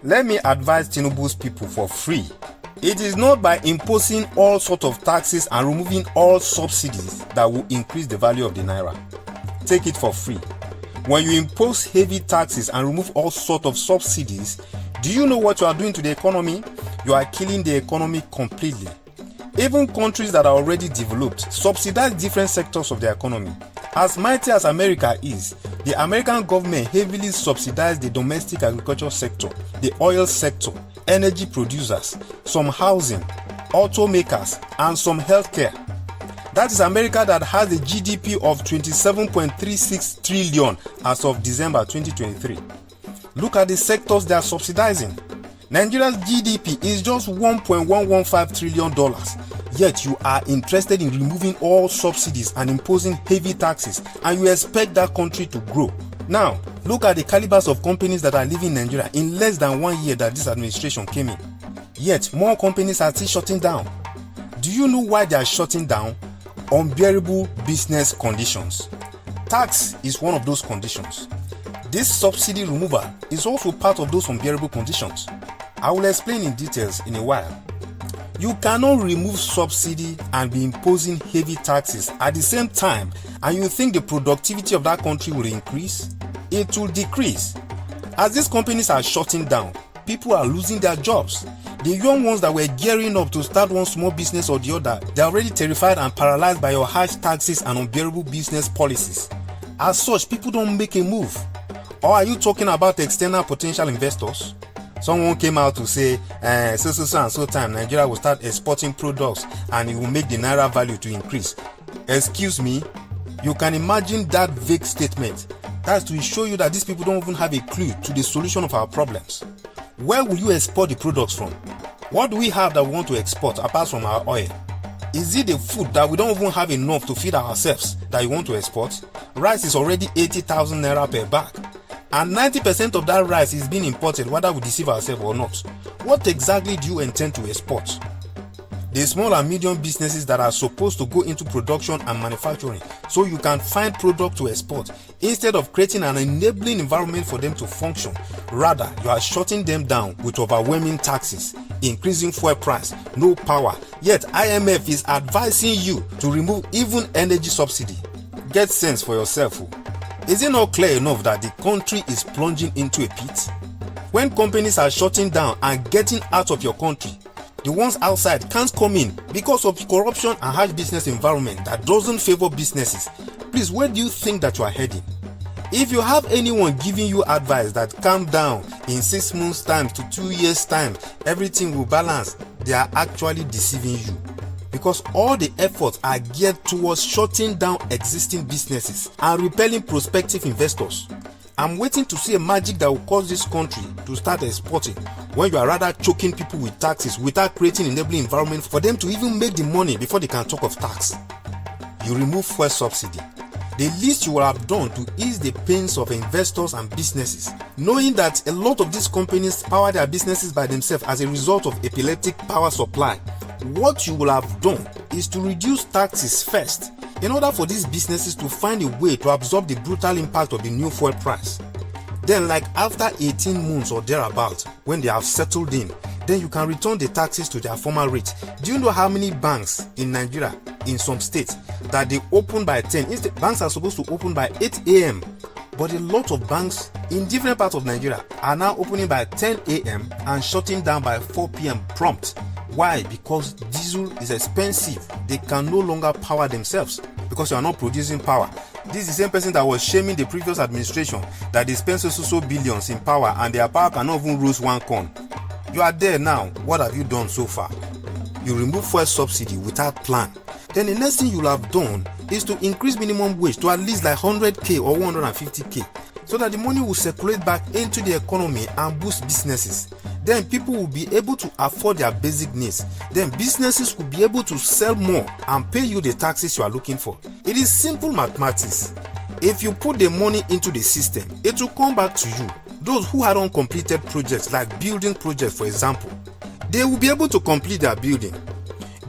Let me advise Tinubu's people for free. It is not by imposing all sorts of taxes and removing all subsidies that will increase the value of the naira. Take it for free. When you impose heavy taxes and remove all sorts of subsidies, do you know what you are doing to the economy? You are killing the economy completely. Even countries that are already developed subsidize different sectors of the economy. As mighty as America is, the American government heavily subsidized the domestic agriculture sector, the oil sector, energy producers, some housing, automakers, and some healthcare. That is America that has a GDP of 27.36 trillion as of December 2023. Look at the sectors they are subsidizing. Nigeria's GDP is just $1.115 trillion. Yet you are interested in removing all subsidies and imposing heavy taxes, and you expect that country to grow. Now, look at the calibers of companies that are leaving Nigeria in less than 1 year that this administration came in. Yet, more companies are still shutting down. Do you know why they are shutting down? Unbearable business conditions. Tax is one of those conditions. This subsidy removal is also part of those unbearable conditions. I will explain in details in a while. You cannot remove subsidy and be imposing heavy taxes at the same time, and you think the productivity of that country will increase? It will decrease. As these companies are shutting down, people are losing their jobs. The young ones that were gearing up to start one small business or the other, they are already terrified and paralyzed by your harsh taxes and unbearable business policies. As such, people don't make a move. Or are you talking about external potential investors? Someone came out to say, so time Nigeria will start exporting products and it will make the naira value to increase. Excuse me, you can imagine that vague statement. That's to show you that these people don't even have a clue to the solution of our problems. Where will you export the products from? What do we have that we want to export apart from our oil? Is it the food that we don't even have enough to feed ourselves that you want to export? Rice is already 80,000 naira per bag. And 90% of that rice is being imported, whether we deceive ourselves or not. What exactly do you intend to export? The small and medium businesses that are supposed to go into production and manufacturing so you can find product to export instead of creating an enabling environment for them to function. Rather, you are shutting them down with overwhelming taxes, increasing fuel price, no power. Yet IMF is advising you to remove even energy subsidy. Get sense for yourself. Is it not clear enough that the country is plunging into a pit? When companies are shutting down and getting out of your country, the ones outside can't come in because of corruption and harsh business environment that doesn't favor businesses. Please, where do you think that you are heading? If you have anyone giving you advice that calm down, in 6 months time to 2 years time, everything will balance, they are actually deceiving you. Because all the efforts are geared towards shutting down existing businesses and repelling prospective investors. I'm waiting to see a magic that will cause this country to start exporting when you are rather choking people with taxes without creating enabling environment for them to even make the money before they can talk of tax. You remove fuel subsidy. The least you will have done to ease the pains of investors and businesses, knowing that a lot of these companies power their businesses by themselves as a result of epileptic power supply. What you will have done is to reduce taxes first in order for these businesses to find a way to absorb the brutal impact of the new fuel price. Then, like after 18 months or thereabout, when they have settled in, then you can return the taxes to their former rate. Do you know how many banks in Nigeria, in some states, that they open by 10? Instead, banks are supposed to open by 8 a.m. But a lot of banks in different parts of Nigeria are now opening by 10 a.m. and shutting down by 4 p.m. prompt. Why? Because diesel is expensive. They can no longer power themselves because you are not producing power. This is the same person that was shaming the previous administration that they spend so billions in power and their power cannot even roast 1 corn. You are there now. What have you done so far? You remove fuel subsidy without plan. Then the next thing you'll have done is to increase minimum wage to at least like 100k or 150k so that the money will circulate back into the economy and boost businesses. Then people will be able to afford their basic needs. Then businesses will be able to sell more and pay you the taxes you are looking for. It is simple mathematics. If you put the money into the system, it will come back to you. Those who had uncompleted projects, like building projects for example, they will be able to complete their building.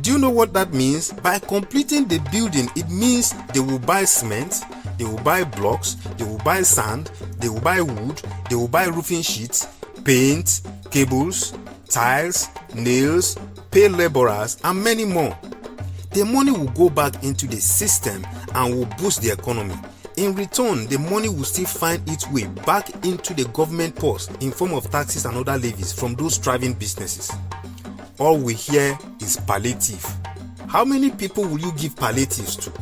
Do you know what that means? By completing the building, it means they will buy cement, they will buy blocks, they will buy sand, they will buy wood, they will buy roofing sheets, paint, cables, tiles, nails, pay laborers, and many more. The money will go back into the system and will boost the economy. In return, the money will still find its way back into the government purse in form of taxes and other levies from those thriving businesses. All we hear is palliative. How many people will you give palliatives to?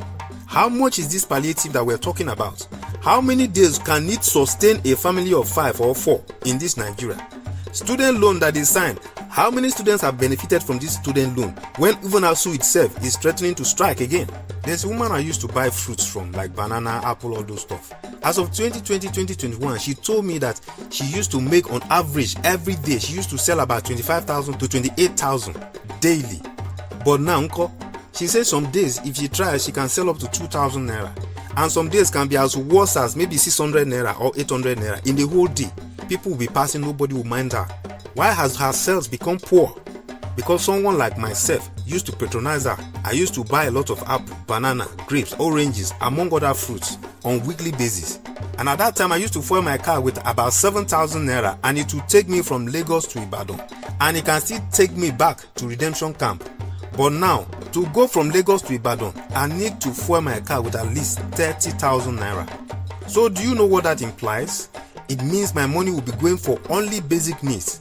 How much is this palliative that we're talking about? How many days can it sustain a family of 5 or 4 in this Nigeria? Student loan that is signed. How many students have benefited from this student loan when even ASU itself is threatening to strike again? There's a woman I used to buy fruits from, like banana, apple, all those stuff. As of 2020-2021, she told me that she used to make on average every day, she used to sell about 25,000 to 28,000 daily. But now, uncle, she says some days, if she tries, she can sell up to 2,000 naira. And some days can be as worse as maybe 600 naira or 800 naira in the whole day. People will be passing, nobody will mind her. Why has her sales become poor? Because someone like myself used to patronize her. I used to buy a lot of apple, banana, grapes, oranges, among other fruits on weekly basis. And at that time, I used to fuel my car with about 7,000 naira, and it would take me from Lagos to Ibadan. And it can still take me back to Redemption Camp. But now, to go from Lagos to Ibadan, I need to fuel my car with at least 30,000 naira. So do you know what that implies? It means my money will be going for only basic needs.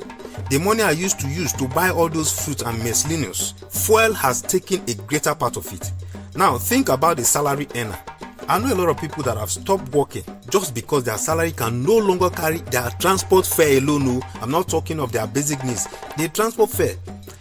The money I used to use to buy all those fruits and miscellaneous, fuel has taken a greater part of it. Now think about the salary earner. I know a lot of people that have stopped working just because their salary can no longer carry their transport fare alone. No, I'm not talking of their basic needs. The transport fare,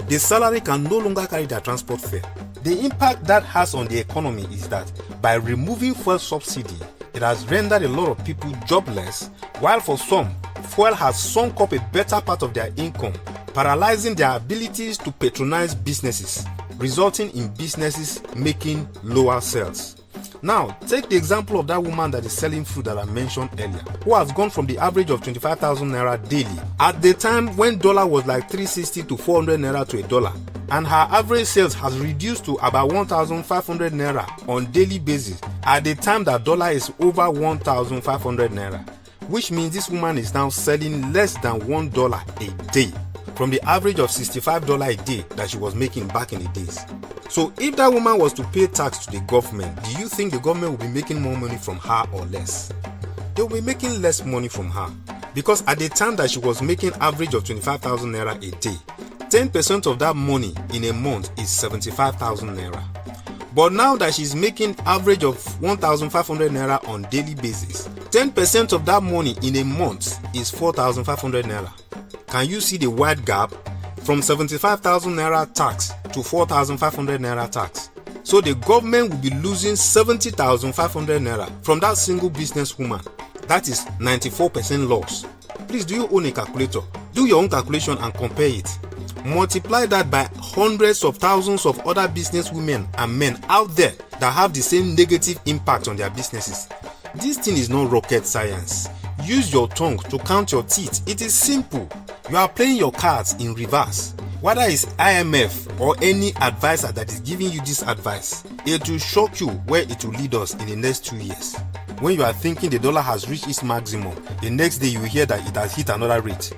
the salary can no longer carry their transport fare. The impact that has on the economy is that by removing fuel subsidy, it has rendered a lot of people jobless, while for some, fuel has sunk up a better part of their income, paralyzing their abilities to patronize businesses, resulting in businesses making lower sales. Now, take the example of that woman that is selling fruit that I mentioned earlier, who has gone from the average of 25,000 naira daily at the time when dollar was like 360 to 400 naira to a dollar, and her average sales has reduced to about 1,500 naira on daily basis at the time that dollar is over 1,500 naira, which means this woman is now selling less than $1 a day from the average of $65 a day that she was making back in the days. So if that woman was to pay tax to the government, do you think the government will be making more money from her or less? They will be making less money from her, because at the time that she was making average of 25,000 naira a day, 10% of that money in a month is 75,000 naira. But now that she's making average of 1,500 naira on daily basis, 10% of that money in a month is 4,500 naira. Can you see the wide gap from 75,000 naira tax to 4,500 naira tax? So the government will be losing 70,500 naira from that single businesswoman. That is 94% loss. Please, do you own a calculator? Do your own calculation and compare it. Multiply that by hundreds of thousands of other businesswomen and men out there that have the same negative impact on their businesses. This thing is not rocket science. Use your tongue to count your teeth. It is simple. You are playing your cards in reverse. Whether it's IMF or any advisor that is giving you this advice, it will shock you where it will lead us in the next 2 years. When you are thinking the dollar has reached its maximum, the next day you will hear that it has hit another rate.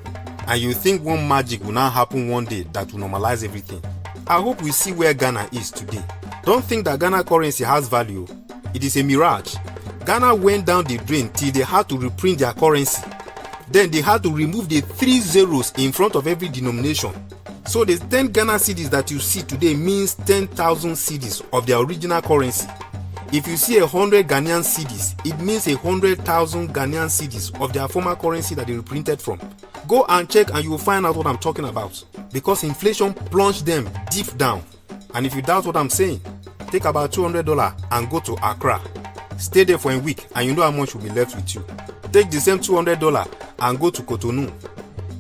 And you think one magic will now happen one day that will normalize everything. I hope we see where Ghana is today. Don't think that Ghana currency has value. It is a mirage. Ghana went down the drain till they had to reprint their currency. Then they had to remove the 3 zeros in front of every denomination. So the 10 Ghana cedis that you see today means 10,000 cedis of their original currency. If you see 100 Ghanaian cedis, it means 100,000 Ghanaian cedis of their former currency that they reprinted from. Go and check and you will find out what I'm talking about. Because inflation plunged them deep down. And if you doubt what I'm saying, take about $200 and go to Accra. Stay there for a week and you know how much will be left with you. Take the same $200 and go to Cotonou.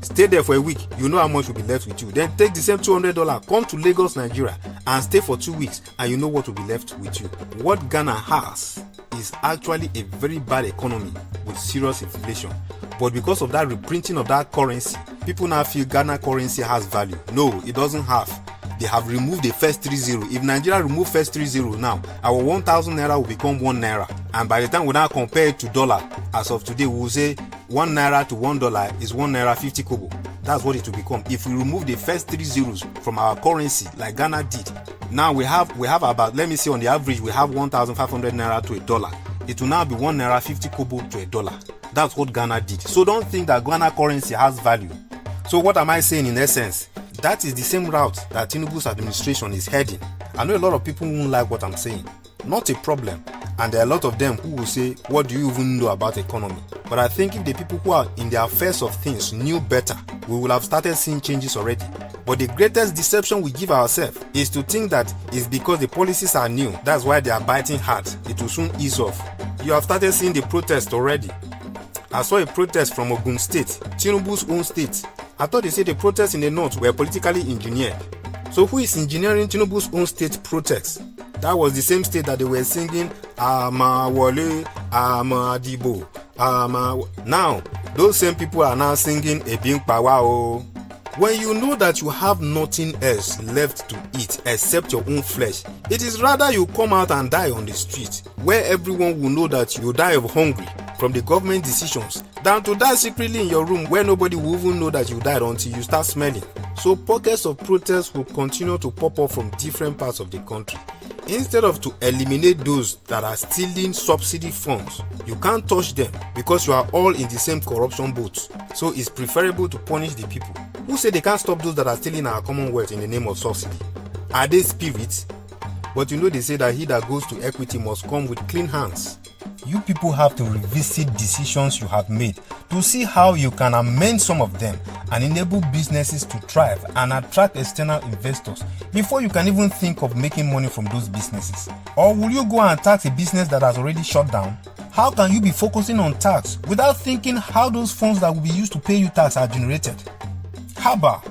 Stay there for a week, you know how much will be left with you. Then take the same $200, come to Lagos, Nigeria, and stay for 2 weeks, and you know what will be left with you. What Ghana has is actually a very bad economy with serious inflation. But because of that reprinting of that currency, people now feel Ghana currency has value. No, it doesn't have. They have removed the first 3 zeros. If Nigeria remove first 3 zeros now, our 1,000 naira will become 1 naira. And by the time we now compare it to dollar, as of today, we will say 1 naira to $1 is 1 naira 50 kobo. That's what it will become. If we remove the first 3 zeros from our currency, like Ghana did, now we have about, let me see, on the average, we have 1,500 naira to $1. It will now be 1 naira 50 kobo to $1. That's what Ghana did. So don't think that Ghana currency has value. So what am I saying in essence? That is the same route that Tinubu's administration is heading. I know a lot of people won't like what I'm saying. Not a problem. And there are a lot of them who will say, what do you even know about economy? But I think if the people who are in the affairs of things knew better, we will have started seeing changes already. But the greatest deception we give ourselves is to think that it's because the policies are new, that's why they are biting hard. It will soon ease off. You have started seeing the protest already. I saw a protest from Ogun State, Tinubu's own state. I thought they said the protests in the north were politically engineered. So who is engineering Tinubu's own state protests? That was the same state that they were singing Ama Wale, Ama Dibo, Ama. Now, those same people are now singing Ebing Pawao. When you know that you have nothing else left to eat except your own flesh, it is rather you come out and die on the street, where everyone will know that you die of hunger from the government decisions, than to die secretly in your room where nobody will even know that you died until you start smelling. So pockets of protest will continue to pop up from different parts of the country. Instead of to eliminate those that are stealing subsidy funds, you can't touch them because you are all in the same corruption boat. So it's preferable to punish the people. Who say they can't stop those that are stealing our commonwealth in the name of subsidy? Are they spirits? But you know they say that he that goes to equity must come with clean hands. You people have to revisit decisions you have made to see how you can amend some of them and enable businesses to thrive and attract external investors before you can even think of making money from those businesses. Or will you go and tax a business that has already shut down? How can you be focusing on tax without thinking how those funds that will be used to pay you tax are generated? Haba,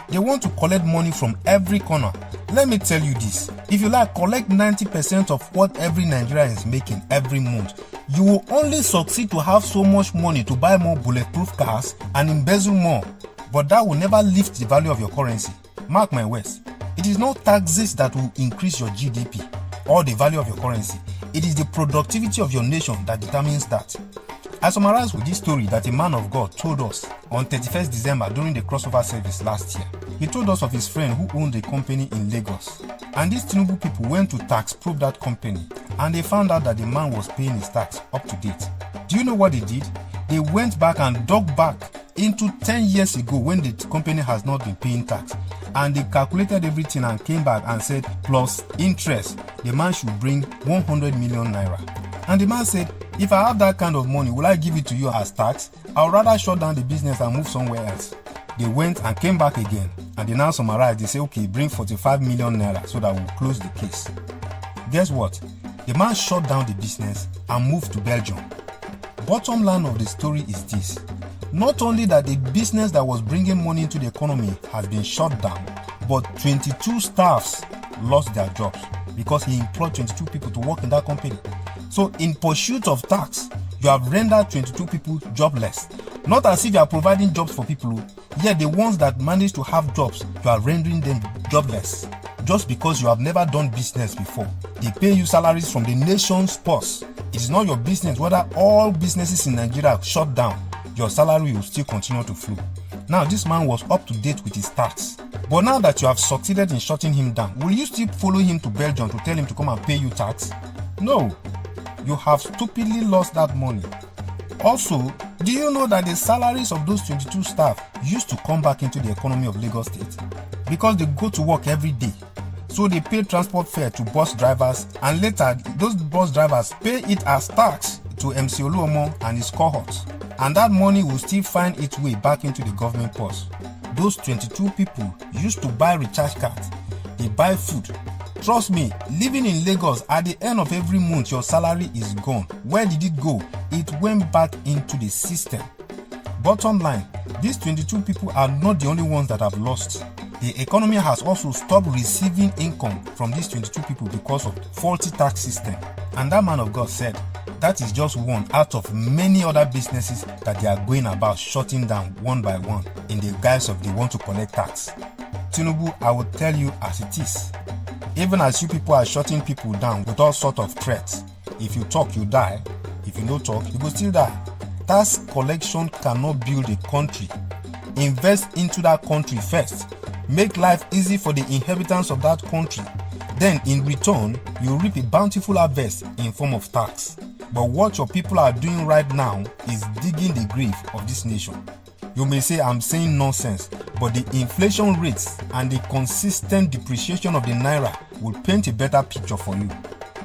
they want to collect money from every corner. Let me tell you this, if you like, collect 90% of what every Nigerian is making every month. You will only succeed to have so much money to buy more bulletproof cars and embezzle more. But that will never lift the value of your currency. Mark my words, it is not taxes that will increase your GDP or the value of your currency. It is the productivity of your nation that determines that. I summarize with this story that a man of God told us on 31st December during the crossover service last year. He told us of his friend who owned a company in Lagos. And these Tinubu people went to tax prove that company and they found out that the man was paying his tax up to date. Do you know what they did? They went back and dug back into 10 years ago when the company has not been paying tax. And they calculated everything and came back and said plus interest, the man should bring 100 million naira. And the man said, if I have that kind of money, will I give it to you as tax? I would rather shut down the business and move somewhere else. They went and came back again, and they now summarized. They say, okay, bring 45 million naira so that we'll close the case. Guess what? The man shut down the business and moved to Belgium. Bottom line of the story is this. Not only that the business that was bringing money into the economy has been shut down, but 22 staffs lost their jobs because he employed 22 people to work in that company. So in pursuit of tax, you have rendered 22 people jobless. Not as if you are providing jobs for people, yet the ones that manage to have jobs, you are rendering them jobless. Just because you have never done business before. They pay you salaries from the nation's purse. It is not your business whether all businesses in Nigeria shut down. Your salary will still continue to flow. Now this man was up to date with his tax. But now that you have succeeded in shutting him down, will you still follow him to Belgium to tell him to come and pay you tax? No. You have stupidly lost that money. Also, do you know that the salaries of those 22 staff used to come back into the economy of Lagos State? Because they go to work every day. So they pay transport fare to bus drivers, and later those bus drivers pay it as tax to MC Oluomo and his cohorts. And that money will still find its way back into the government purse. Those 22 people used to buy recharge cards. They buy food. Trust me, living in Lagos, at the end of every month, your salary is gone. Where did it go? It went back into the system. Bottom line, these 22 people are not the only ones that have lost. The economy has also stopped receiving income from these 22 people because of faulty tax system. And that man of God said, that is just one out of many other businesses that they are going about shutting down one by one in the guise of they want to collect tax. Tinubu, I will tell you as it is. Even as you people are shutting people down with all sorts of threats, if you talk, you die. If you don't talk, you will still die. Tax collection cannot build a country. invest into that country first. Make life easy for the inhabitants of that country. Then in return, you reap a bountiful harvest in form of tax. But what your people are doing right now is digging the grave of this nation. You may say I'm saying nonsense, but the inflation rates and the consistent depreciation of the naira will paint a better picture for you.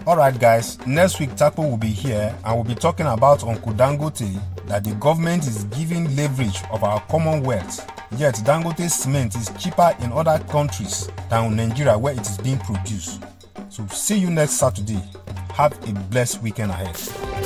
Alright guys, next week Takpo will be here and we'll be talking about Uncle Dangote, that the government is giving leverage of our commonwealth. Yet Dangote cement is cheaper in other countries than Nigeria where it is being produced. So see you next Saturday. Have a blessed weekend ahead.